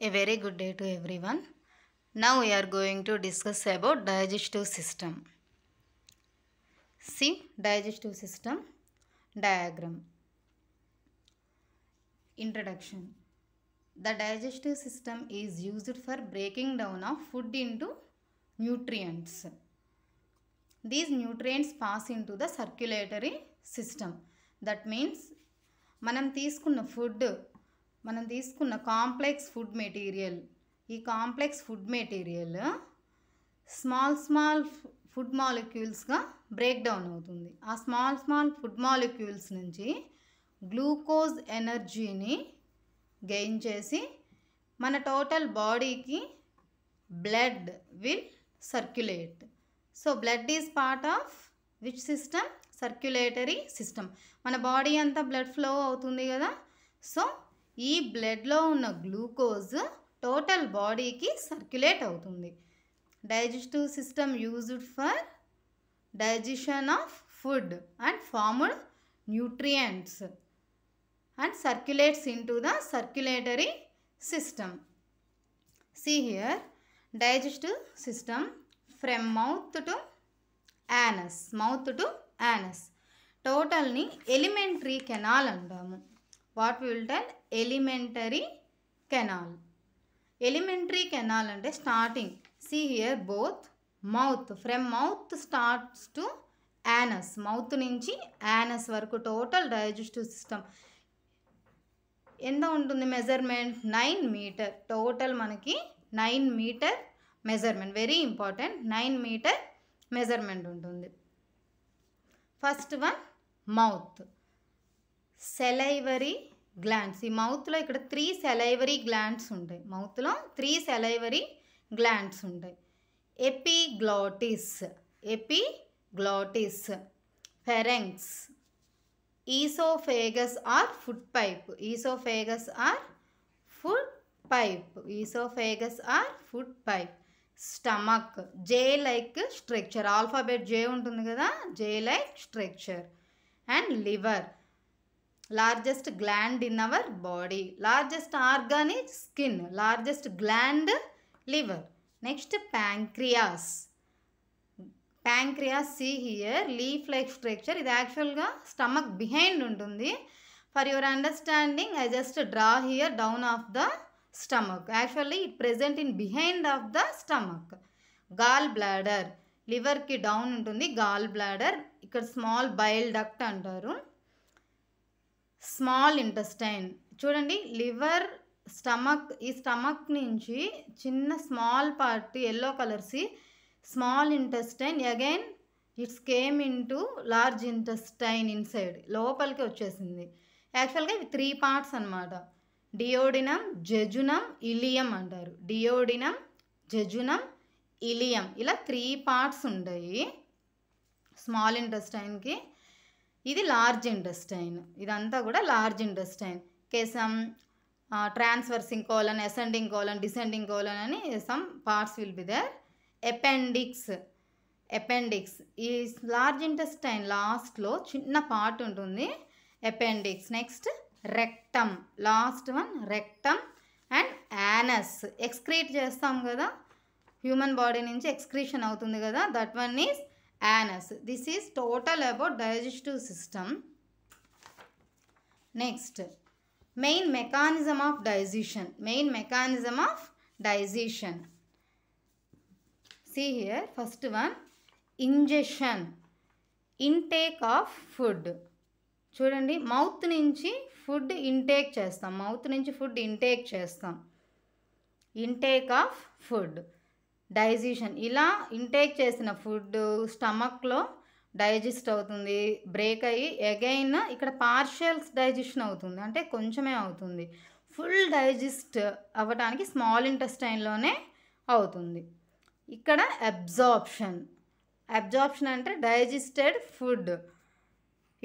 A very good day to everyone. Now we are going to discuss about digestive system. See digestive system diagram. Introduction. The digestive system is used for breaking down of food into nutrients. These nutrients pass into the circulatory system. That means మనం తీసుకున్న complex food material, ఈ complex food material small food మాలిక్యూల్స్గా break down అవుతుంది. ఆ small food molecules నుంచి glucose ఎనర్జీని gain చేసి మన టోటల్ బాడీకి blood will circulate. So blood is part of which system? Circulatory system. మన బాడీ అంతా బ్లడ్ ఫ్లో అవుతుంది కదా. సో ఈ బ్లడ్లో ఉన్న గ్లూకోజ్ టోటల్ బాడీకి సర్క్యులేట్ అవుతుంది. Digestive system used for digestion of food and formed nutrients and circulates into the circulatory system. See here, digestive system from mouth to anus. టోటల్ని alimentary canal అంటాము. What will tell? Alimentary canal. Alimentary canal అంటే starting. See here both mouth, from mouth starts to anus. Mouth నుంచి anus వరకు total digestive system ఎంత ఉంటుంది? Measurement 9 meter. Total మనకి 9 meter measurement. Very important. 9 meter measurement ఉంటుంది. First one mouth. Salivary glands. ఈ మౌత్లో ఇక్కడ 3 సెలైవరీ గ్లాండ్స్ ఉంటాయి. మౌత్లో 3 సెలైవరీ గ్లాండ్స్ ఉంటాయి. Epiglottis, pharynx, oesophagus or food pipe, stomach, J like structure. Alphabet J ఉంటుంది కదా, J like structure. And liver, largest gland in our body. Largest organ is skin, largest gland liver. Next pancreas. See here leaf like structure. ఇది యాక్చువల్గా stomach behind ఉంటుంది. For your understanding I just draw here down of the stomach. Actually it present in behind of the stomach. Gall bladder, liver ki down ఉంటుంది gall bladder. ఇక్కడ small bile duct అంటారు. Small intestine చూడండి, liver, stomach, ఈ stomach నుంచి చిన్న small part yellow కలర్సి small intestine. Again it's came into large intestine inside, లోపలికి వచ్చేసింది. యాక్చువల్గా ఇవి 3 పార్ట్స్ అన్నమాట. డియోడినం, జెజునం, ఇలియం అంటారు. డియోడినం, జెజునం, ఇలియం, ఇలా 3 పార్ట్స్ ఉంటాయి స్మాల్ ఇంటెస్టైన్కి. ఇది లార్జ్ ఇంటెస్టైన్. ఇదంతా కూడా large intestine. Caecum transversing colon, ascending colon, descending colon అని some parts will be there. Appendix. ఈ లార్జ్ ఇంటెస్టైన్ లాస్ట్లో చిన్న పార్ట్ ఉంటుంది, appendix. Next rectum, last one rectum. And anus, excrete చేస్తాం కదా, హ్యూమన్ బాడీ నుంచి ఎక్స్క్రీషన్ అవుతుంది కదా, that one is anus. This is total about digestive system. Next main mechanism of digestion. See here, first one, ingestion, intake of food. చూడండి, mouth నుంచి food intake చేస్తాం. Intake of food, digestion. ఇలా intake చేసిన food స్టమక్లో digest అవుతుంది, break అయ్యి again ఇక్కడ పార్షియల్స్ digestion అవుతుంది, అంటే కొంచెమే అవుతుంది. ఫుల్ డైజెస్ట్ అవ్వడానికి స్మాల్ ఇంటెస్టైన్లోనే అవుతుంది. ఇక్కడ అబ్జార్ప్షన్ అంటే డైజెస్టెడ్ ఫుడ్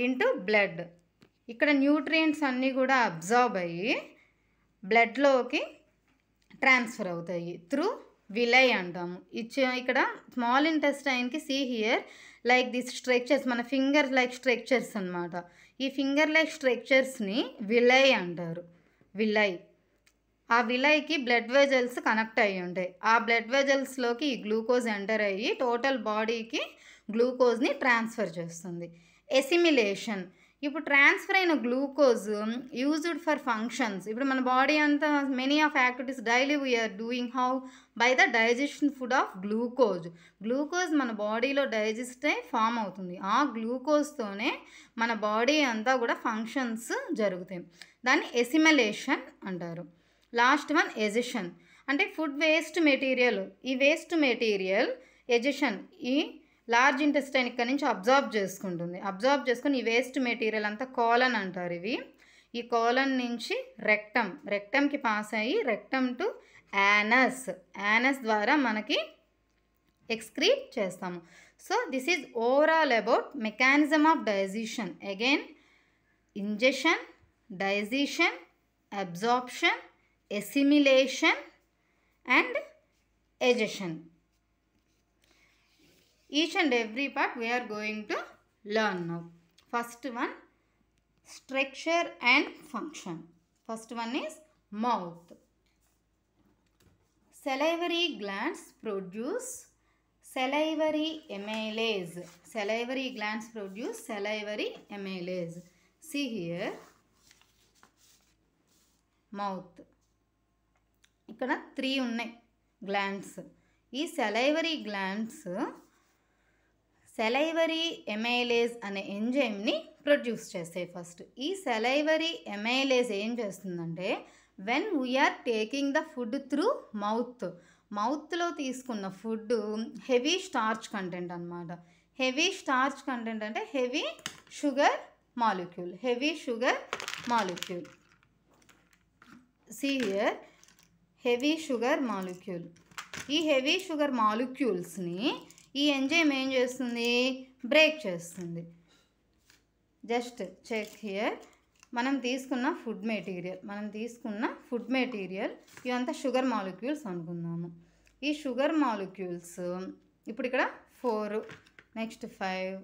ఇంటూ బ్లడ్. ఇక్కడ న్యూట్రియంట్స్ అన్నీ కూడా అబ్జార్బ్ అయ్యి బ్లడ్లోకి ట్రాన్స్ఫర్ అవుతాయి త్రూ విలై అంటాము. ఇక్కడ స్మాల్ ఇంటెస్టైన్కి see here like this structures, మన ఫింగర్ లైక్ స్ట్రక్చర్స్ అన్నమాట. ఈ ఫింగర్ లైక్ స్ట్రక్చర్స్ని విలై అంటారు. విలై ఆ విలైకి బ్లడ్ వెజల్స్ కనెక్ట్ అయ్యి ఉంటాయి. ఆ బ్లడ్ వెజల్స్లోకి ఈ గ్లూకోజ్ ఎంటర్ అయ్యి టోటల్ బాడీకి గ్లూకోజ్ని ట్రాన్స్ఫర్ చేస్తుంది. ఎసిమిలేషన్, ఇప్పుడు ట్రాన్స్ఫర్ అయిన గ్లూకోజ్ యూజ్డ్ ఫర్ ఫంక్షన్స్. ఇప్పుడు మన బాడీ అంతా many of activities daily we are doing how by the digestion food of glucose. Glucose మన బాడీలో డైజెస్ట్ అయి ఫామ్ అవుతుంది. ఆ గ్లూకోజ్తోనే మన బాడీ అంతా కూడా ఫంక్షన్స్ జరుగుతాయి. దాన్ని ఎసిమిలేషన్ అంటారు. లాస్ట్ వన్ ఎజెషన్, అంటే ఫుడ్ వేస్ట్ మెటీరియల్. ఈ వేస్ట్ మెటీరియల్ ఎజెషన్ ఈ లార్జ్ ఇంటెస్టైన్ ఇక్కడ నుంచి అబ్జార్బ్ చేసుకుంటుంది. అబ్జార్బ్ చేసుకుని ఈ వేస్ట్ మెటీరియల్ అంతా కోలన్ అంటారు. ఇవి ఈ కోలన్ నుంచి రెక్టమ్కి పాస్ అయ్యి రెక్టమ్ టు యానస్ ద్వారా మనకి ఎక్స్క్రీట్ చేస్తాము. So this is overall about mechanism of digestion. Again ingestion, digestion, absorption, assimilation and egestion. Each and every part we are going to learn now. First one, structure and function. First one is mouth. Salivary glands produce salivary amylase. Salivary glands produce salivary amylase. See here, mouth. ఇక్కడ 3 ఉన్నాయి glands. ఈ salivary glands salivary amylase అనే ఎంజైమ్ని produce చేస్తాయి. First ఈ salivary amylase ఏం చేస్తుందంటే when we are taking the food through మౌత్లో తీసుకున్న ఫుడ్ హెవీ స్టార్చ్ కంటెంట్ అనమాట. హెవీ స్టార్చ్ కంటెంట్ అంటే heavy sugar molecule. See here, heavy sugar molecule. ఈ హెవీ షుగర్ మాలిక్యూల్స్ని ఈ ఎంజైమ్ ఏం చేస్తుంది, బ్రేక్ చేస్తుంది. జస్ట్ చెక్ హియర్, మనం తీసుకున్న ఫుడ్ మెటీరియల్ ఇవంతా షుగర్ మాలిక్యూల్స్ అనుకుందాము. ఈ షుగర్ మాలిక్యూల్స్ ఇప్పుడు ఇక్కడ 4, నెక్స్ట్ 5,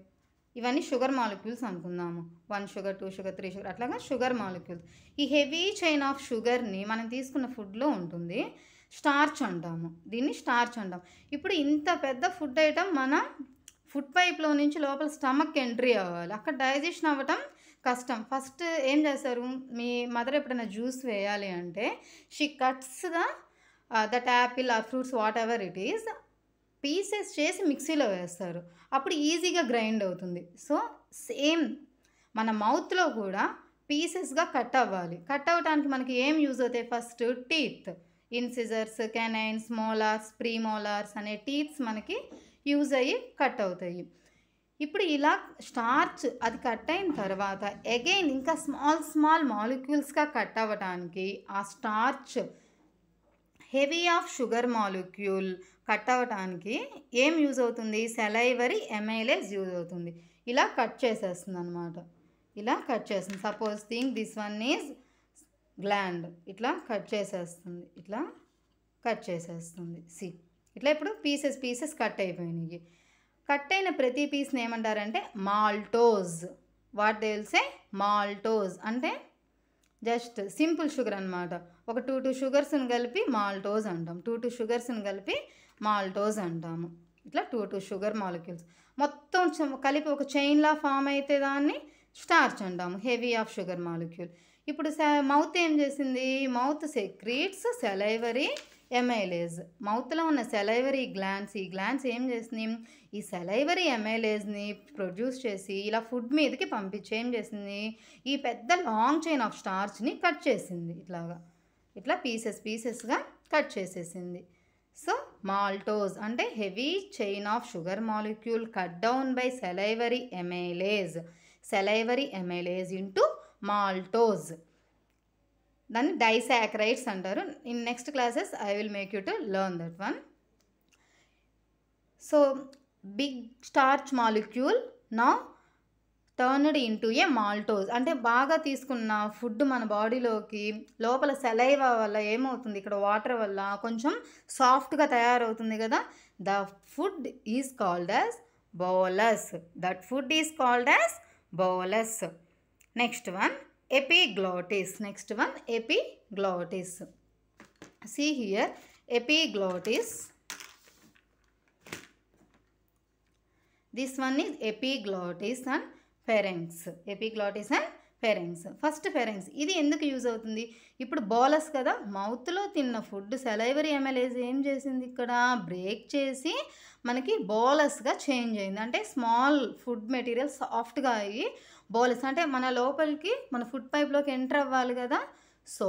ఇవన్నీ షుగర్ మాలిక్యూల్స్ అనుకుందాము. 1 షుగర్, 2 షుగర్, 3 షుగర్, అట్లాగా షుగర్ మాలిక్యూల్స్. ఈ హెవీ చైన్ ఆఫ్ షుగర్ని మనం తీసుకున్న ఫుడ్లో ఉంటుంది. స్టార్చ్ అంటాము, దీన్ని స్టార్చ్ అంటాం. ఇప్పుడు ఇంత పెద్ద ఫుడ్ ఐటమ్ మన ఫుడ్ పైప్లో నుంచి లోపల స్టమక్ ఎంట్రీ అవ్వాలి. అక్కడ డైజెషన్ అవ్వటం కష్టం. ఫస్ట్ ఏం చేస్తారు, మీ మదర్ ఎప్పుడైనా జ్యూస్ వేయాలి అంటే she cuts that apple or fruits whatever it is, pieces చేసి మిక్సీలో వేస్తారు. అప్పుడు ఈజీగా గ్రైండ్ అవుతుంది. సో సేమ్ మన మౌత్లో కూడా పీసెస్గా కట్ అవ్వాలి. కట్ అవ్వడానికి మనకి ఏం యూజ్ అవుతాయి, first teeth, incisors, canines, molars, premolars అనే టీత్స్ మనకి యూజ్ అయ్యి కట్ అవుతాయి. ఇప్పుడు ఇలా స్టార్చ్ అది కట్ అయిన తర్వాత అగైన్ ఇంకా స్మాల్ మాలిక్యూల్స్గా కట్ అవ్వడానికి ఆ starch heavy of sugar molecule cut అవ్వటానికి ఏం యూజ్ అవుతుంది, సెలైవరీ ఎమైలేజ్ యూజ్ అవుతుంది. ఇలా కట్ చేసేస్తుంది అనమాట. ఇలా కట్ చేస్తుంది. Suppose think this one is gland. ఇట్లా కట్ చేసేస్తుంది. సి ఇట్లా ఇప్పుడు పీసెస్ కట్ అయిపోయినాయి. కట్ అయిన ప్రతి పీస్ని ఏమంటారంటే maltose. What they will say, maltose అంటే జస్ట్ సింపుల్ షుగర్ అనమాట. ఒక 2 షుగర్స్ని కలిపి మాల్టోజ్ అంటాం. 2 షుగర్స్ని కలిపి మాల్టోజ్ అంటాము. ఇట్లా 2 షుగర్ మాలిక్యూల్స్ మొత్తం కలిపి ఒక చైన్లా ఫామ్ అయితే దాన్ని స్టార్చ్ అంటాము, హెవీ ఆఫ్ షుగర్ మాలిక్యూల్. ఇప్పుడు మౌత్ ఏం చేసింది, మౌత్ సెక్రీట్స్ సెలైవరీ ఎమైలేజ్. మౌత్లో ఉన్న సెలైవరీ గ్లాండ్స్, ఈ గ్లాండ్స్ ఏం చేసింది, ఈ సెలైవరీ ఎమైలేజ్ని ప్రొడ్యూస్ చేసి ఇలా ఫుడ్ మీదకి పంపించి ఏం చేసింది, ఈ పెద్ద లాంగ్ చైన్ ఆఫ్ స్టార్చ్ని కట్ చేసింది. ఇట్లా పీసెస్గా కట్ చేసేసింది. సో మాల్టోజ్ అంటే heavy chain of sugar molecule cut down by salivary amylase into maltose. దాన్ని డైసాక్రైడ్స్ అంటారు. In next classes I will make you to learn that one. So big starch molecule now turned into a maltose. అంటే బాగా తీసుకున్న food మన బాడీలోకి లోపల saliva వల్ల ఏమవుతుంది, ఇక్కడ వాటర్ వల్ల కొంచెం సాఫ్ట్గా తయారవుతుంది కదా. The food is called as bolus. Next one epiglottis. See here, epiglottis. This one is epiglottis and pharynx. Epiglottis and pharynx. First pharynx. ఇది ఎందుకు యూజ్ అవుతుంది? ఇప్పుడు బోలస్ కదా, మౌత్లో తిన్న ఫుడ్ సెలైవరీ ఎమ్ఎల్ఏజ్ ఏం చేసింది, ఇక్కడ బ్రేక్ చేసి మనకి బోలస్గా చేంజ్ అయింది. అంటే స్మాల్ ఫుడ్ మెటీరియల్ సాఫ్ట్గా అయ్యి బోలస్ అంటే మన లోపలికి మన ఫుడ్ పైప్లోకి ఎంటర్ అవ్వాలి కదా, సో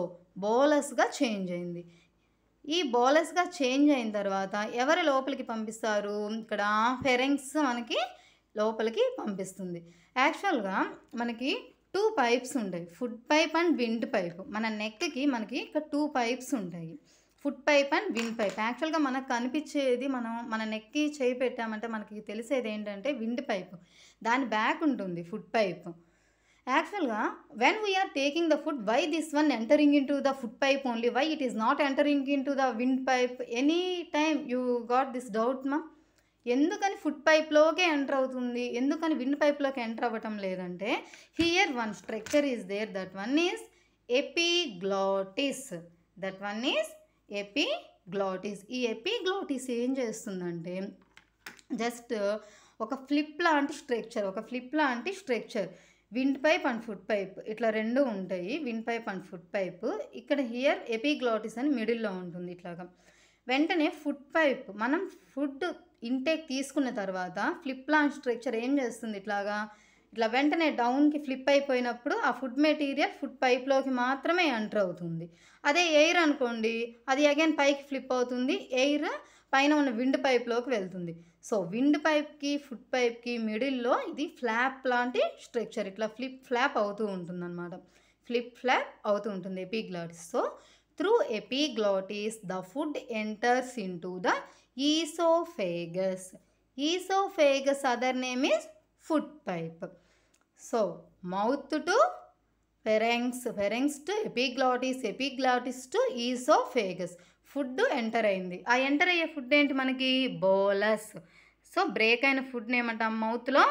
బోలస్గా చేంజ్ అయింది. ఈ బోలస్గా చేంజ్ అయిన తర్వాత ఎవరి లోపలికి పంపిస్తారు, ఇక్కడ ఫెరెంక్స్ మనకి లోపలికి పంపిస్తుంది. యాక్చువల్గా మనకి 2 పైప్స్ ఉంటాయి, food pipe and wind pipe. మన నెక్కి మనకి ఇక్కడ 2 పైప్స్ ఉంటాయి, food pipe and wind pipe. యాక్చువల్గా మనకు కనిపించేది, మన నెక్కి చేయి పెట్టామంటే మనకి తెలిసేది ఏంటంటే విండ్ పైప్, దాని బ్యాక్ ఉంటుంది ఫుడ్ పైప్. యాక్చువల్గా when we are taking the food, why this one entering into the food pipe only, why it is not entering into the wind pipe? Any time you got this doubt ma? ఎందుకని food పైప్లోకే enter అవుతుంది, ఎందుకని wind పైప్లోకి enter అవ్వటం లేదంటే, here one structure is there, that one is epiglottis. That one is epiglottis. ఈ epiglottis ఏం చేస్తుందంటే జస్ట్ ఒక ఫ్లిప్ లాంటి structure, wind pipe and food pipe ఇట్లా 2 ఉంటాయి, wind pipe and food pipe. ఇక్కడ హియర్ ఎపిగ్లాటిస్ అని మిడిల్లో ఉంటుంది ఇట్లాగా. వెంటనే ఫుడ్ పైప్ మనం ఫుడ్ ఇంటేక్ తీసుకున్న తర్వాత ఫ్లిప్ లాంటి స్ట్రక్చర్ ఏం చేస్తుంది, ఇట్లా వెంటనే డౌన్కి ఫ్లిప్ అయిపోయినప్పుడు ఆ ఫుడ్ మెటీరియల్ ఫుడ్ పైప్లోకి మాత్రమే ఎంటర్ అవుతుంది. అదే ఎయిర్ అనుకోండి, అది అగైన్ పైకి ఫ్లిప్ అవుతుంది, ఎయిర్ పైన ఉన్న విండ్ పైప్లోకి వెళ్తుంది. సో విండ్ పైప్కి ఫుడ్ పైప్కి మిడిల్లో ఇది ఫ్లాప్ లాంటి స్ట్రక్చర్, ఇట్లా ఫ్లాప్ అవుతూ ఉంటుంది అనమాట, ఫ్లాప్ అవుతూ ఉంటుంది epiglottis. So through epiglottis the food enters into the oesophagus. Oesophagus other name is food pipe. So mouth to pharynx, pharynx to epiglottis, epiglottis to oesophagus. Food enter అయింది. ఆ enter అయ్యే food ఏంటి మనకి, bolus. So break అయిన ఫుడ్ని ఏమంటాం, మౌత్లో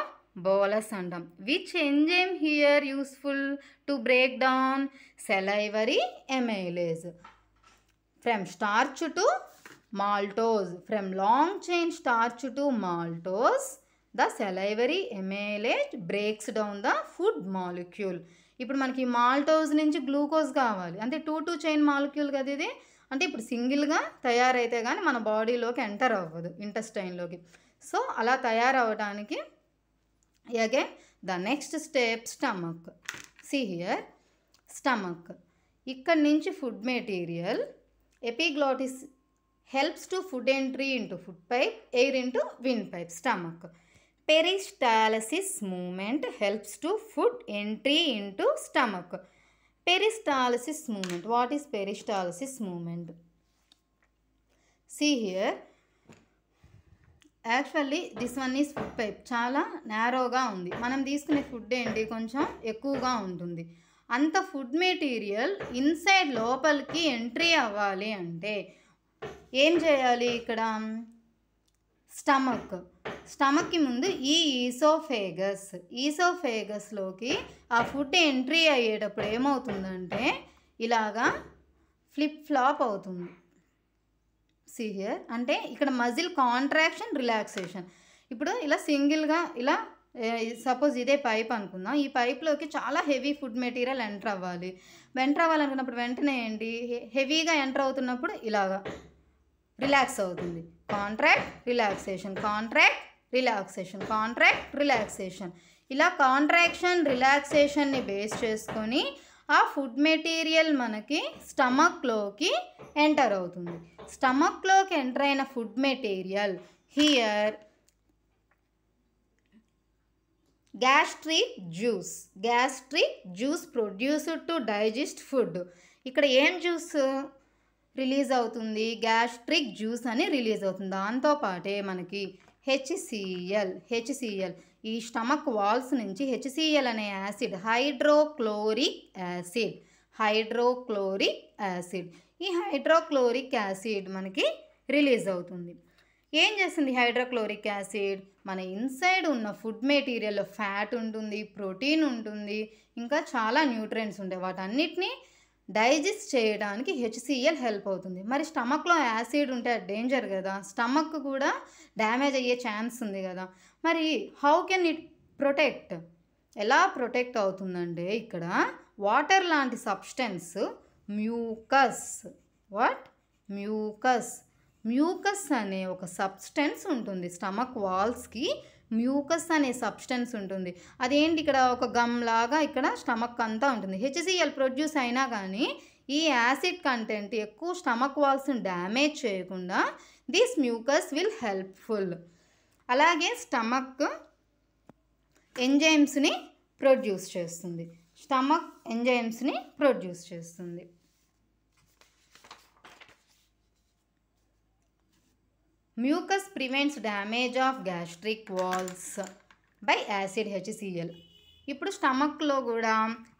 bolus అంటాం. Which enzyme here useful to break down, salivary amylase. From starch to maltose, from long chain starch to maltose the salivary amylase breaks down the food molecule. ఇప్పుడు మనకి maltose నుంచి glucose కావాలి అంటే 2 చైన్ మాలిక్యూల్ కదా ఇది, అంటే ఇప్పుడు సింగిల్గా తయారైతే కానీ మన బాడీలోకి ఎంటర్ అవ్వదు, ఇంటెస్టైన్లోకి. సో అలా తయారవడానికి again the next step stomach. See here stomach. ఇక్కడ నుంచి food material, epiglottis helps to food entry into food pipe, air into wind pipe, stomach. Peristalsis movement helps to food entry into stomach. Peristalsis movement. What is peristalsis movement? See here. Actually this one is food pipe. చాలా నారోగా ఉంది. మనం తీసుకునే food ఏంటి, కొంచెం ఎక్కువగా ఉంటుంది. అంత food material inside లోపలికి ఎంట్రీ అవ్వాలి అంటే ఏం చేయాలి, ఇక్కడ స్టమక్కి ముందు ఈ ఈసోఫేగస్లోకి ఆ ఫుడ్ ఎంట్రీ అయ్యేటప్పుడు ఏమవుతుందంటే ఇలాగా ఫ్లాప్ అవుతుంది. సీ హియర్, అంటే ఇక్కడ మజిల్ కాంట్రాక్షన్, రిలాక్సేషన్. ఇప్పుడు ఇలా సింగిల్గా ఇలా సపోజ్ ఇదే పైప్ అనుకుందాం, ఈ పైప్లోకి చాలా హెవీ ఫుడ్ మెటీరియల్ ఎంటర్ అవ్వాలనుకున్నప్పుడు వెంటనే ఏంటి, హెవీగా ఎంటర్ అవుతున్నప్పుడు ఇలాగా రిలాక్స్ అవుతుంది. Contract, relaxation, contract, relaxation, contract, relaxation. ఇలా కాంట్రాక్షన్, రిలాక్సేషన్ని బేస్ చేసుకొని ఆ ఫుడ్ మెటీరియల్ మనకి స్టమక్లోకి ఎంటర్ అవుతుంది. స్టమక్లోకి ఎంటర్ అయిన food material here gastric juice produced to digest food. ఇక్కడ ఏం జ్యూస్ రిలీజ్ అవుతుంది, గ్యాస్ట్రిక్ జ్యూస్ అని రిలీజ్ అవుతుంది. దాంతోపాటే మనకి హెచ్సిఎల్ ఈ స్టమక్ వాల్స్ నుంచి హెచ్సిఎల్ అనే యాసిడ్, హైడ్రోక్లోరిక్ యాసిడ్, ఈ హైడ్రోక్లోరిక్ యాసిడ్ మనకి రిలీజ్ అవుతుంది. ఏం చేస్తుంది హైడ్రోక్లోరిక్ యాసిడ్, మన ఇన్సైడ్ ఉన్న ఫుడ్ మెటీరియల్లో ఫ్యాట్ ఉంటుంది, ప్రోటీన్ ఉంటుంది, ఇంకా చాలా న్యూట్రియంట్స్ ఉంటాయి, వాటన్నిటిని డైజెస్ట్ చేయడానికి HCl హెల్ప్ అవుతుంది. మరి స్టమక్లో యాసిడ్ ఉంటే డేంజర్ కదా, స్టమక్ కూడా డ్యామేజ్ అయ్యే ఛాన్స్ ఉంది కదా. మరి హౌ కెన్ ఇట్ ప్రొటెక్ట్? ఎలా ప్రొటెక్ట్ అవుతుందంటే ఇక్కడ వాటర్ లాంటి సబ్స్టెన్స్ మ్యూకస్. వాట్? మ్యూకస్ అనే ఒక సబ్స్టెన్స్ ఉంటుంది స్టమక్ వాల్స్కి. మ్యూకస్ అనే సబ్స్టెన్స్ ఉంటుంది. అదేంటి, ఇక్కడ ఒక గమ్ లాగా ఇక్కడ స్టమక్ అంతా ఉంటుంది. HCl ప్రొడ్యూస్ అయినా కానీ ఈ యాసిడ్ కంటెంట్ ఎక్కువ స్టమక్ వాల్స్ని డ్యామేజ్ చేయకుండా దిస్ మ్యూకస్ విల్ హెల్ప్ఫుల్. అలాగే స్టమక్ ఎంజైమ్స్ని ప్రొడ్యూస్ చేస్తుంది. Mucus prevents damage of gastric walls by acid HCl. ఇప్పుడు స్టమక్లో కూడా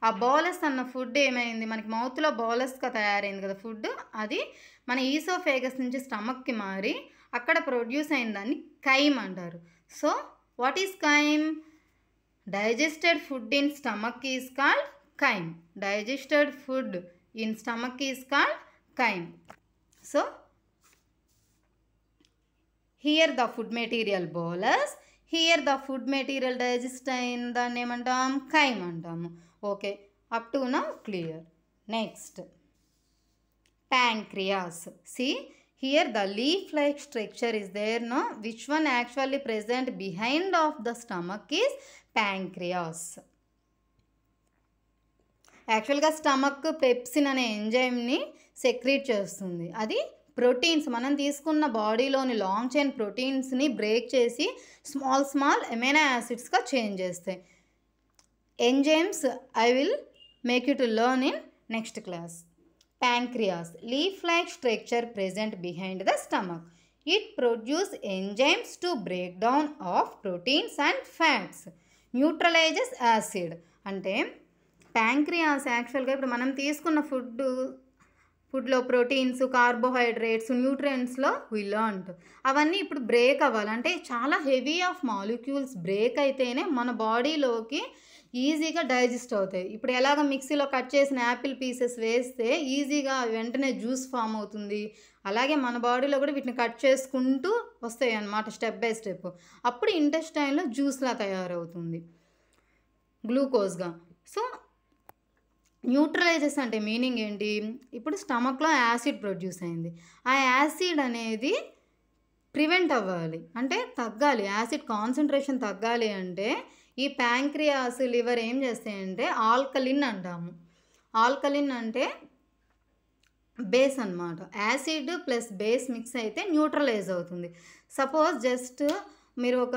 ఆ బోలస్ అన్న ఫుడ్ ఏమైంది, మనకి మౌత్లో బోలస్గా తయారైంది కదా ఫుడ్, అది మన ఈసోఫేగస్ నుంచి స్టమక్కి మారి అక్కడ ప్రొడ్యూస్ అయిన దాన్ని కైమ్ అంటారు. So what is కైమ్? Digested food in stomach is called కైమ్. So here the food material bolus, here the food material digest అయిన దాన్ని ఏమంటాం? కైమ్ అంటాము. Okay, up to now clear. Next pancreas. See here the leaf like structure is there, no? Which one actually present behind of the stomach is pancreas. యాక్చువల్గా stomach pepsin అనే ఎంజైమ్ని secrete చేస్తుంది. అది proteins, మనం తీసుకున్న బాడీలోని లాంగ్ చైన్ ప్రోటీన్స్ని బ్రేక్ చేసి small amino యాసిడ్స్గా change చేస్తాయి. Enzymes I will make you to learn in next class. Pancreas, leaf-like structure present behind the stomach. It produces enzymes to break down of proteins and fats. Neutralizes acid. అంటే pancreas యాక్చువల్గా ఇప్పుడు మనం తీసుకున్న ఫుడ్లో proteins, carbohydrates, న్యూట్రియంట్స్లో వి learned అవన్నీ ఇప్పుడు break అవ్వాలంటే చాలా హెవీ ఆఫ్ మాలిక్యూల్స్ బ్రేక్ అయితేనే మన బాడీలోకి ఈజీగా డైజెస్ట్ అవుతాయి. ఇప్పుడు ఎలాగ మిక్సీలో కట్ చేసిన యాపిల్ పీసెస్ వేస్తే ఈజీగా వెంటనే జ్యూస్ ఫామ్ అవుతుంది, అలాగే మన బాడీలో కూడా వీటిని కట్ చేసుకుంటూ వస్తాయి అన్నమాట స్టెప్ బై స్టెప్. అప్పుడు ఇంటెస్టైన్లో జ్యూస్లా తయారవుతుంది గ్లూకోజ్గా. సో న్యూట్రలైజెస్ అంటే మీనింగ్ ఏంటి? ఇప్పుడు స్టమక్లో యాసిడ్ ప్రొడ్యూస్ అయింది, ఆ యాసిడ్ అనేది ప్రివెంట్ అవ్వాలి అంటే తగ్గాలి, యాసిడ్ కాన్సన్ట్రేషన్ తగ్గాలి అంటే ఈ ప్యాంక్రియాస్, లివర్ ఏం చేస్తాయంటే ఆల్కలిన్ అంటాము. ఆల్కలిన్ అంటే బేస్ అన్నమాట. యాసిడ్ ప్లస్ బేస్ మిక్స్ అయితే న్యూట్రలైజ్ అవుతుంది. సపోజ్ జస్ట్ మీరు ఒక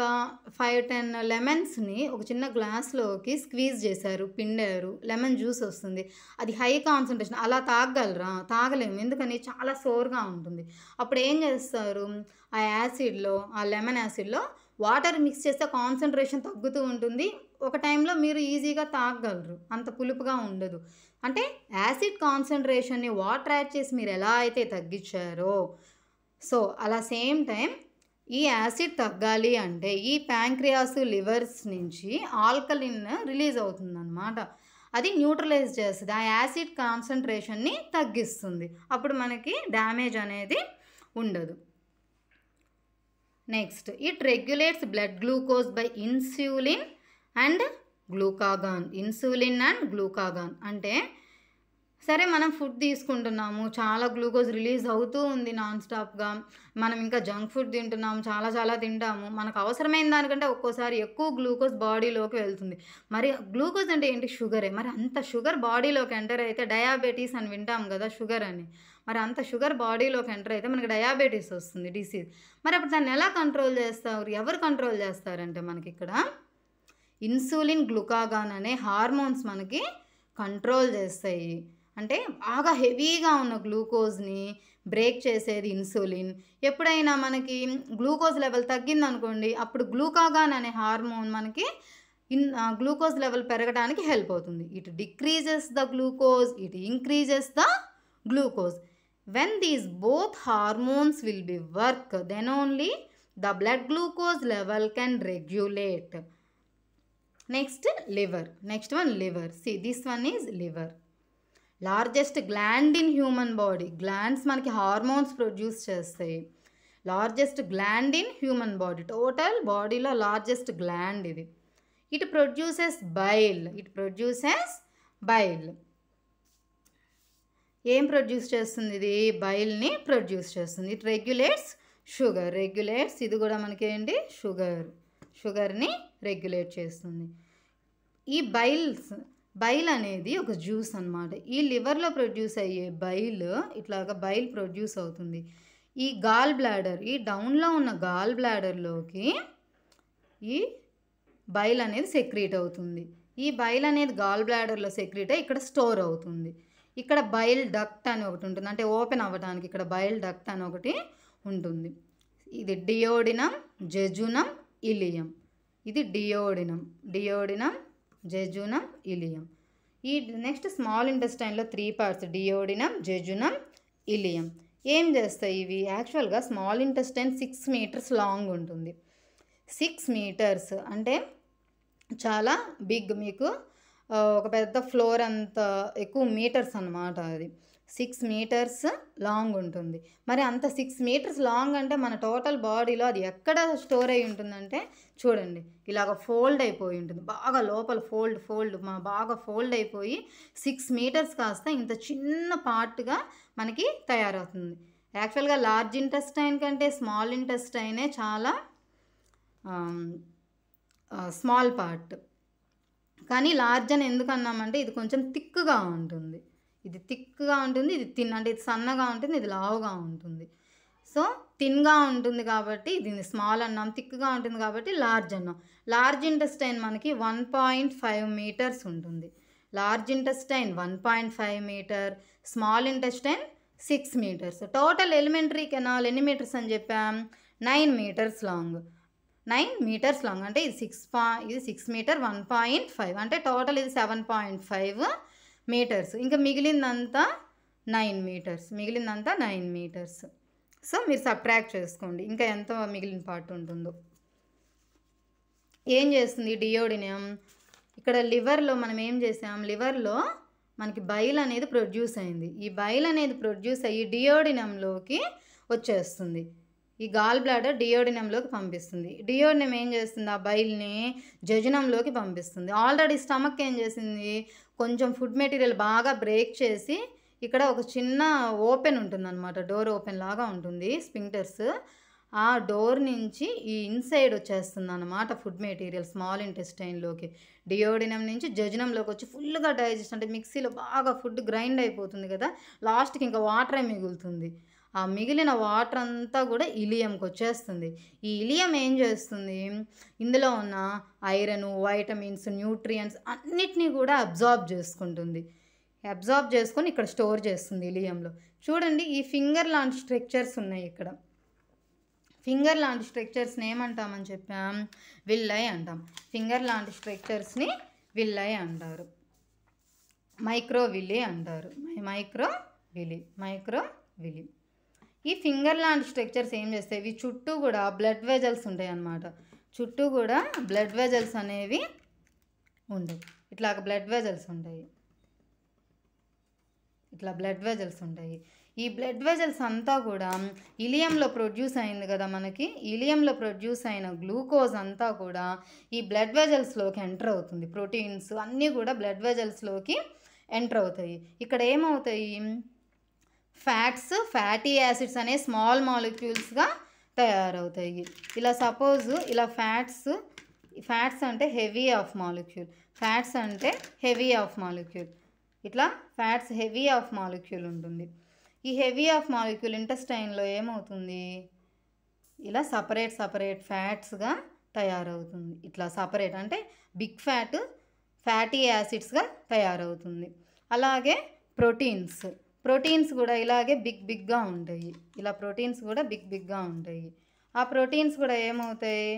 5-10 లెమన్స్ని ఒక చిన్న గ్లాస్లోకి స్క్వీజ్ చేశారు, పిండారు, లెమన్ జ్యూస్ వస్తుంది. అది హై కాన్సన్ట్రేషన్, అలా తాగలరా? తాగలేము, ఎందుకని? చాలా సోర్గా ఉంటుంది. అప్పుడు ఏం చేస్తారు, ఆ యాసిడ్లో, ఆ లెమన్ యాసిడ్లో వాటర్ మిక్స్ చేస్తే కాన్సన్ట్రేషన్ తగ్గుతూ ఉంటుంది. ఒక టైంలో మీరు ఈజీగా తాగగలరు, అంత పులుపుగా ఉండదు. అంటే యాసిడ్ కాన్సన్ట్రేషన్ని వాటర్ యాడ్ చేసి మీరు ఎలా అయితే తగ్గించారో, సో అలా సేమ్ టైం ఈ యాసిడ్ తగ్గాలి అంటే ఈ ప్యాంక్రియాస్, లివర్స్ నుంచి ఆల్కలిన్ రిలీజ్ అవుతుందన్నమాట. అది న్యూట్రలైజ్ చేస్తుంది, ఆ యాసిడ్ కాన్సన్ట్రేషన్ని తగ్గిస్తుంది. అప్పుడు మనకి డ్యామేజ్ అనేది ఉండదు. Next, it regulates blood glucose by insulin and glucagon. అంటే సరే మనం ఫుడ్ తీసుకుంటున్నాము, చాలా గ్లూకోజ్ రిలీజ్ అవుతూ ఉంది నాన్ స్టాప్గా, మనం ఇంకా జంక్ ఫుడ్ తింటున్నాము, చాలా తింటాము, మనకు అవసరమైన దానికంటే ఒక్కోసారి ఎక్కువ గ్లూకోజ్ బాడీలోకి వెళ్తుంది. మరి గ్లూకోజ్ అంటే ఏంటి? షుగరే. మరి అంత షుగర్ బాడీలోకి ఎంటర్ అయితే, డయాబెటీస్ అని వింటాం కదా షుగర్ అని, మరి అంత షుగర్ బాడీలోకి ఎంటర్ అయితే మనకి డయాబెటీస్ వస్తుంది, డిసీజ్. మరి అప్పుడు దాన్ని ఎలా కంట్రోల్ చేస్తారు? ఎవరు కంట్రోల్ చేస్తారంటే మనకి ఇక్కడ ఇన్సులిన్, గ్లూకాగాన్ అనే హార్మోన్స్ మనకి కంట్రోల్ చేస్తాయి. అంటే బాగా హెవీగా ఉన్న గ్లూకోజ్ని బ్రేక్ చేసేది ఇన్సులిన్. ఎప్పుడైనా మనకి గ్లూకోజ్ లెవెల్ తగ్గిందనుకోండి, అప్పుడు గ్లూకాగాన్ అనే హార్మోన్ మనకి గ్లూకోజ్ లెవెల్ పెరగడానికి హెల్ప్ అవుతుంది. It decreases the glucose, it increases the glucose. When these both hormones will be work, then only the blood glucose level can regulate. Next, liver. Next one, liver. See, this one is liver. Largest gland in human body. Glands మనకి hormones produce చేస్తాయి. Largest gland in human body, total బాడీలో largest gland ఇది. It produces bile. It produces bile. ఏం produce చేస్తుంది ఇది? బైల్ని produce చేస్తుంది. It regulates sugar. Regulates, ఇది కూడా మనకి ఏంటి? షుగర్ని రెగ్యులేట్ చేస్తుంది. ఈ బైల్ అనేది ఒక జ్యూస్ అన్నమాట. ఈ లివర్లో ప్రొడ్యూస్ అయ్యే బైల్ ఇట్లాగా బైల్ ప్రొడ్యూస్ అవుతుంది. ఈ గాల్ బ్లాడర్, ఈ డౌన్లో ఉన్న గాల్ బ్లాడర్లోకి ఈ బైల్ అనేది సెక్రీట్ అవుతుంది. ఈ బైల్ అనేది గాల్ బ్లాడర్లో సెక్రీట్ అయ్యి ఇక్కడ స్టోర్ అవుతుంది. ఇక్కడ బైల్ డక్ట్ అని ఒకటి ఉంటుంది, అంటే ఓపెన్ అవ్వడానికి ఇక్కడ బైల్ డక్ట్ అని ఒకటి ఉంటుంది. ఇది డియోడినం, జెజునం, ఇలియం. ఇది డియోడినం, జెజునం, ఇలియం. ఈ నెక్స్ట్ స్మాల్ ఇంటెస్టైన్లో 3 పార్ట్స్, డియోడినం, జెజునం, ఇలియం. ఏం చేస్తాయి ఇవి? యాక్చువల్గా స్మాల్ ఇంటెస్టైన్ 6 మీటర్స్ లాంగ్ ఉంటుంది. 6 మీటర్స్ అంటే చాలా బిగ్, మీకు ఒక పెద్ద ఫ్లోర్ అంత ఎక్కువ మీటర్స్ అన్నమాట. అది 6 మీటర్స్ లాంగ్ ఉంటుంది. మరి అంత 6 మీటర్స్ లాంగ్ అంటే మన టోటల్ బాడీలో అది ఎక్కడ స్టోర్ అయి ఉంటుందంటే చూడండి, ఇలాగ ఫోల్డ్ అయిపోయి ఉంటుంది. బాగా లోపల బాగా ఫోల్డ్ అయిపోయి 6 మీటర్స్ కాస్త ఇంత చిన్న పార్ట్గా మనకి తయారవుతుంది. యాక్చువల్గా లార్జ్ ఇంటెస్టైన్ కంటే స్మాల్ ఇంటెస్టైనే చాలా స్మాల్ పార్ట్. కానీ లార్జ్ అని ఎందుకు అన్నామంటే ఇది కొంచెం థిక్గా ఉంటుంది. ఇది థిక్గా ఉంటుంది, ఇది థిన్ అంటే ఇది సన్నగా ఉంటుంది, ఇది లావుగా ఉంటుంది. సో థిన్గా ఉంటుంది కాబట్టి దీన్ని స్మాల్ అన్నాం, థిక్గా ఉంటుంది కాబట్టి లార్జ్ అన్నాం. లార్జ్ ఇంటెస్టైన్ మనకి 1.5 మీటర్స్ ఉంటుంది. Large intestine 1.5 metre, small intestine 6 metres. Total alimentary canal ఎన్ని మీటర్స్ అని చెప్పాం? 9 మీటర్స్ లాంగ్. 9 మీటర్స్ లాంగ్ అంటే ఇది 6 మీటర్ 1.5 అంటే టోటల్ ఇది 7.5 మీటర్స్. ఇంకా మిగిలిందంతా 9 మీటర్స్. సో మీరు సబ్ట్రాక్ట్ చేసుకోండి ఇంకా ఎంత మిగిలిన పార్ట్ ఉంటుందో. ఏం చేస్తుంది డియోడినం? ఇక్కడ లివర్లో మనం ఏం చేసాం? లివర్లో మనకి బైల్ అనేది ప్రొడ్యూస్ అయింది. ఈ బైల్ అనేది ప్రొడ్యూస్ అయ్యి డియోడినంలోకి వచ్చేస్తుంది. ఈ గాల్ బ్లాడర్ డియోడినంలోకి పంపిస్తుంది. డియోడినం ఏం చేస్తుంది? ఆ బైల్ని జెజునంలోకి పంపిస్తుంది. ఆల్రెడీ స్టమక్ ఏం చేసింది? కొంచెం ఫుడ్ మెటీరియల్ బాగా బ్రేక్ చేసి ఇక్కడ ఒక చిన్న ఓపెన్ ఉంటుందన్నమాట, డోర్ ఓపెన్ లాగా ఉంటుంది, స్పింక్టర్స్. ఆ డోర్ నుంచి ఈ ఇన్సైడ్ వచ్చేస్తుంది అన్నమాట ఫుడ్ మెటీరియల్ స్మాల్ ఇంటెస్టైన్లోకి. డియోడినం నుంచి జెజునంలోకి వచ్చి ఫుల్గా డైజెస్ట్, అంటే మిక్సీలో బాగా ఫుడ్ గ్రైండ్ అయిపోతుంది కదా, లాస్ట్కి ఇంకా వాటరే మిగులుతుంది. ఆ మిగిలిన వాటర్ అంతా కూడా ఇలియంకి వచ్చేస్తుంది. ఈ ఇలియం ఏం చేస్తుంది? ఇందులో ఉన్న ఐరన్, వైటమిన్స్, న్యూట్రియంట్స్ అన్నిటినీ కూడా అబ్జార్బ్ చేసుకుంటుంది. అబ్జార్బ్ చేసుకొని ఇక్కడ స్టోర్ చేస్తుంది ఇలియంలో. చూడండి, ఈ ఫింగర్ లాంటి స్ట్రక్చర్స్ ఉన్నాయి ఇక్కడ. ఫింగర్ లాంటి స్ట్రక్చర్స్ని ఏమంటామని చెప్పాం? విల్లై అంటాం. ఫింగర్ లాంటి స్ట్రక్చర్స్ని విల్లై అంటారు, మైక్రోవిల్లీ అంటారు. మైక్రోవిల్లీ. ఈ ఫింగర్ లాంటి స్ట్రక్చర్స్ ఏం చేస్తాయి? ఇవి చుట్టూ కూడా బ్లడ్ వెజల్స్ ఉంటాయి అన్నమాట. చుట్టూ కూడా బ్లడ్ వెజల్స్ అనేవి ఉండవు. ఇట్లాగ బ్లడ్ వెజల్స్ ఉంటాయి. ఈ బ్లడ్ వెజల్స్ అంతా కూడా ఇలియంలో ప్రొడ్యూస్ అయింది కదా మనకి. ఇలియంలో ప్రొడ్యూస్ అయిన గ్లూకోజ్ అంతా కూడా ఈ బ్లడ్ వెజల్స్లోకి ఎంటర్ అవుతుంది. ప్రోటీన్స్ అన్నీ కూడా బ్లడ్ వెజల్స్లోకి ఎంటర్ అవుతాయి. ఇక్కడ ఏమవుతాయి? ఫ్యాట్స్, ఫ్యాటీ యాసిడ్స్ అనే స్మాల్ మాలిక్యూల్స్గా తయారవుతాయి. ఇలా సపోజ్ ఇలా ఫ్యాట్స్ అంటే హెవీ ఆఫ్ మాలిక్యూల్. ఇట్లా ఫ్యాట్స్ హెవీ ఆఫ్ మాలిక్యూల్ ఉంటుంది. ఈ హెవీ ఆఫ్ మాలిక్యూల్ ఇంటెస్టైన్లో ఏమవుతుంది? ఇలా సపరేట్ ఫ్యాట్స్గా తయారవుతుంది. ఇట్లా సపరేట్ అంటే బిగ్ ఫ్యాటీ యాసిడ్స్గా తయారవుతుంది. అలాగే ప్రోటీన్స్ కూడా ఇలాగే బిగ్గా ఉంటాయి. ఇలా ప్రోటీన్స్ కూడా బిగ్గా ఉంటాయి. ఆ ప్రోటీన్స్ కూడా ఏమవుతాయి?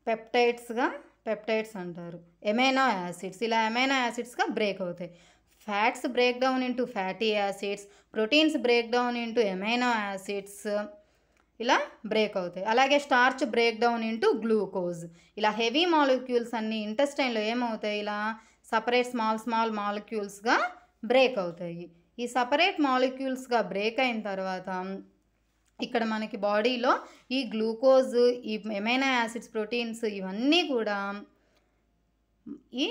పెప్టైడ్స్ అంటారు. ఎమైనో యాసిడ్స్, ఇలా ఎమైనో యాసిడ్స్గా బ్రేక్ అవుతాయి. Fats break down into fatty acids, proteins break down into amino acids, ఇలా బ్రేక్ అవుతాయి. అలాగే starch break down into glucose. ఇలా హెవీ మాలిక్యూల్స్ అన్నీ ఇంటెస్టైన్లో ఏమవుతాయి? ఇలా సపరేట్ స్మాల్ మాలిక్యూల్స్గా బ్రేక్ అవుతాయి. ఈ సపరేట్ మాలిక్యూల్స్గా బ్రేక్ అయిన తర్వాత ఇక్కడ మనకి బాడీలో ఈ గ్లూకోజ్, ఈ ఎమైనో యాసిడ్స్, ప్రోటీన్స్ ఇవన్నీ కూడా ఈ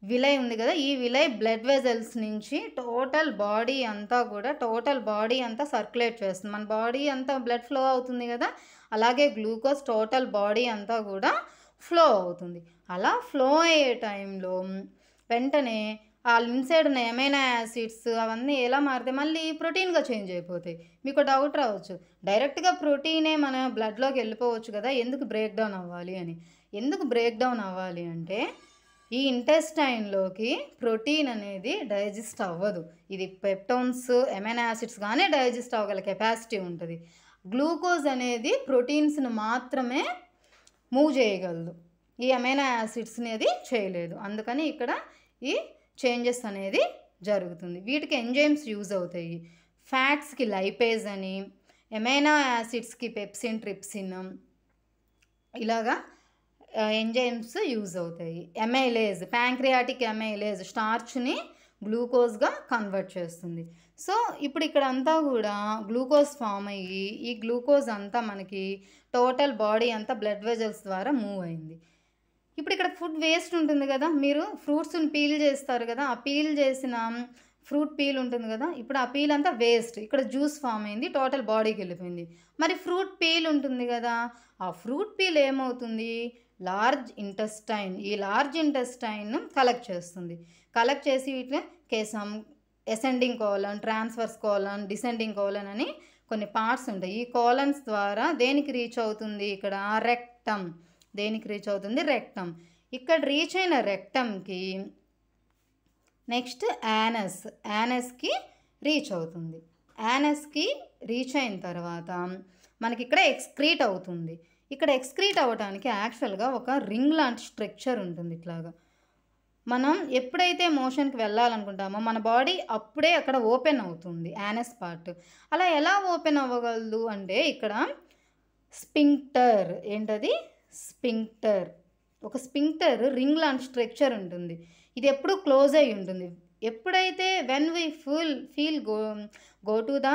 విలై ఉంది కదా, ఈ విలై బ్లడ్ వెజల్స్ నుంచి టోటల్ బాడీ అంతా సర్క్యులేట్ చేస్తుంది. మన బాడీ అంతా బ్లడ్ ఫ్లో అవుతుంది కదా, అలాగే గ్లూకోజ్ టోటల్ బాడీ అంతా కూడా ఫ్లో అవుతుంది. అలా ఫ్లో అయ్యే టైంలో వెంటనే ఆ ఇన్సైడ్ ఉన్న ఎమైనో యాసిడ్స్ అవన్నీ ఎలా మారుతాయి, మళ్ళీ ప్రోటీన్గా చేంజ్ అయిపోతాయి. మీకు డౌట్ రావచ్చు, డైరెక్ట్గా ప్రోటీనే మన బ్లడ్లోకి వెళ్ళిపోవచ్చు కదా, ఎందుకు బ్రేక్ డౌన్ అవ్వాలి అని. ఎందుకు బ్రేక్ డౌన్ అవ్వాలి అంటే ఈ ఇంటెస్టైన్లోకి ప్రోటీన్ అనేది డైజెస్ట్ అవ్వదు. ఇది పెప్టోన్స్, ఎమైనో యాసిడ్స్ కానీ డైజెస్ట్ అవ్వగల కెపాసిటీ ఉంటుంది. గ్లూకోజ్ అనేది ప్రోటీన్స్ని మాత్రమే మూవ్ చేయగలదు, ఈ ఎమైనో యాసిడ్స్ని అది చేయలేదు. అందుకని ఇక్కడ ఈ చేంజెస్ అనేది జరుగుతుంది. వీటికి ఎంజైమ్స్ యూజ్ అవుతాయి. ఫ్యాట్స్కి లైపేజ్ అని, ఎమైనో యాసిడ్స్కి పెప్సిన్, ట్రిప్సిన్, ఇలాగా ఎంజైమ్స్ యూజ్ అవుతాయి. ఎమైలేజ్, ప్యాంక్రియాటిక్ ఎమైలేజ్ స్టార్చ్ని గ్లూకోజ్గా కన్వర్ట్ చేస్తుంది. సో ఇప్పుడు ఇక్కడ అంతా కూడా గ్లూకోజ్ ఫామ్ అయ్యి ఈ గ్లూకోజ్ అంతా మనకి టోటల్ బాడీ అంతా బ్లడ్ వెజల్స్ ద్వారా మూవ్ అయింది. ఇప్పుడు ఇక్కడ ఫుడ్ వేస్ట్ ఉంటుంది కదా, మీరు ఫ్రూట్స్ని పీల్ చేస్తారు కదా, ఆ పీల్ చేసిన ఫ్రూట్ పీల్ ఉంటుంది కదా, ఇప్పుడు ఆ పీల్ అంతా వేస్ట్. ఇక్కడ జ్యూస్ ఫామ్ అయింది, టోటల్ బాడీకి వెళ్ళిపోయింది. మరి ఫ్రూట్ పీల్ ఉంటుంది కదా, ఆ ఫ్రూట్ పీల్ ఏమవుతుంది, లార్జ్ ఇంటెస్టైన్, ఈ లార్జ్ ఇంటెస్టైన్ కలెక్ట్ చేస్తుంది. కలెక్ట్ చేసి వీటిని caecum, ascending colon, transverse colon, descending colon అని కొన్ని పార్ట్స్ ఉంటాయి. ఈ కోలన్స్ ద్వారా దేనికి రీచ్ అవుతుంది, ఇక్కడ రెక్టమ్. దేనికి రీచ్ అవుతుంది, రెక్టమ్. ఇక్కడ రీచ్ అయిన రెక్టమ్కి నెక్స్ట్ యానస్కి రీచ్ అవుతుంది. యానస్కి రీచ్ అయిన తర్వాత మనకి ఇక్కడ ఎక్స్క్రీట్ అవుతుంది. ఇక్కడ ఎక్స్క్రీట్ అవ్వడానికి యాక్చువల్గా ఒక రింగ్ లాంటి స్ట్రక్చర్ ఉంటుంది. ఇట్లాగా మనం ఎప్పుడైతే మోషన్కి వెళ్ళాలనుకుంటామో మన బాడీ అప్పుడే అక్కడ ఓపెన్ అవుతుంది యానస్ పార్ట్. అలా ఎలా ఓపెన్ అవ్వగలదు అంటే ఇక్కడ స్పింక్టర్, ఏంటది స్పింక్టర్, ఒక స్పింక్టర్ రింగ్ లాంటి స్ట్రక్చర్ ఉంటుంది. ఇది ఎప్పుడు క్లోజ్ అయి ఉంటుంది. ఎప్పుడైతే when we feel go to the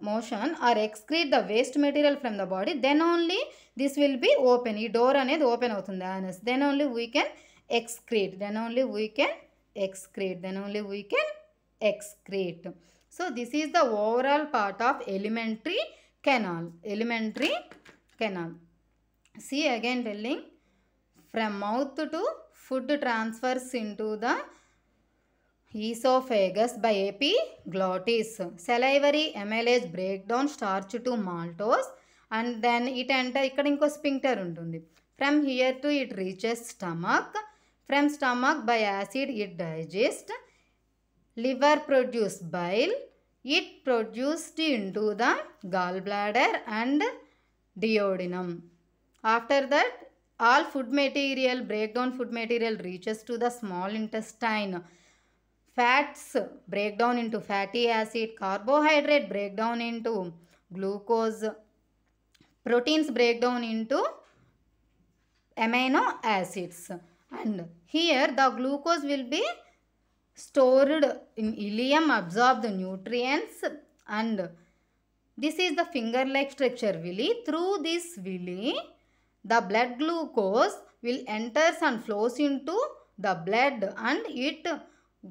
motion or excrete the waste material from the body, then only this will be open. ఈ డోర్ అనేది ఓపెన్ అవుతుంది anus. then only we can excrete. So this is the overall part of alimentary canal. See again telling, from mouth to food transfers into the esophagus by epiglottis. Salivary amylase break down starch to maltose and then it enter, ఇక్కడ ఇంకో sphincter ఉంటుంది. From here to it reaches stomach. From stomach by acid it digest. Liver produce bile. It produced into the gallbladder and duodenum. After that all food material, breakdown food material reaches to the small intestine. Fats break down into fatty acid, carbohydrate break down into glucose, proteins break down into amino acids, and here the glucose will be stored in ileum, absorb the nutrients, and this is the finger like structure villi. Through this villi the blood glucose will enters and flows into the blood and it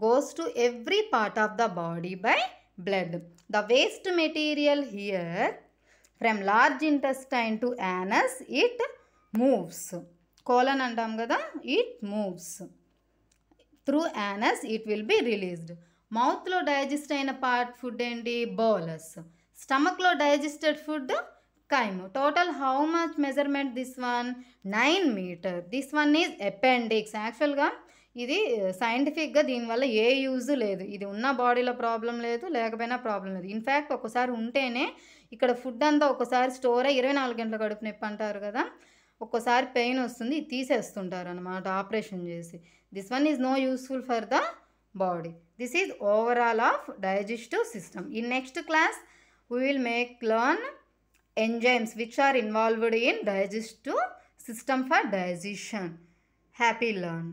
goes to every part of the body by blood. The waste material here from large intestine to anus it moves. Colon antam kada, it moves. Through anus it will be released. Mouth lo digest aina part food enti bolus. Stomach lo digested food chymo. Total how much measurement this one? 9 meter. This one is appendix. Actual ga ఇది సైంటిఫిక్గా దీనివల్ల ఏ use లేదు. ఇది ఉన్న బాడీలో problem లేదు, లేకపోయినా problem లేదు. ఇన్ఫ్యాక్ట్ ఒక్కసారి ఉంటేనే ఇక్కడ ఫుడ్ అంతా ఒక్కసారి స్టోర్ అయ్యి 24 గంటల కడుపు నొప్పి అంటారు కదా, ఒక్కోసారి పెయిన్ వస్తుంది, ఇది తీసేస్తుంటారు అనమాట ఆపరేషన్ చేసి. This one is no useful for the body. This is overall of digestive system. In next class we will learn enzymes which are involved in digestive system for digestion. Happy learn.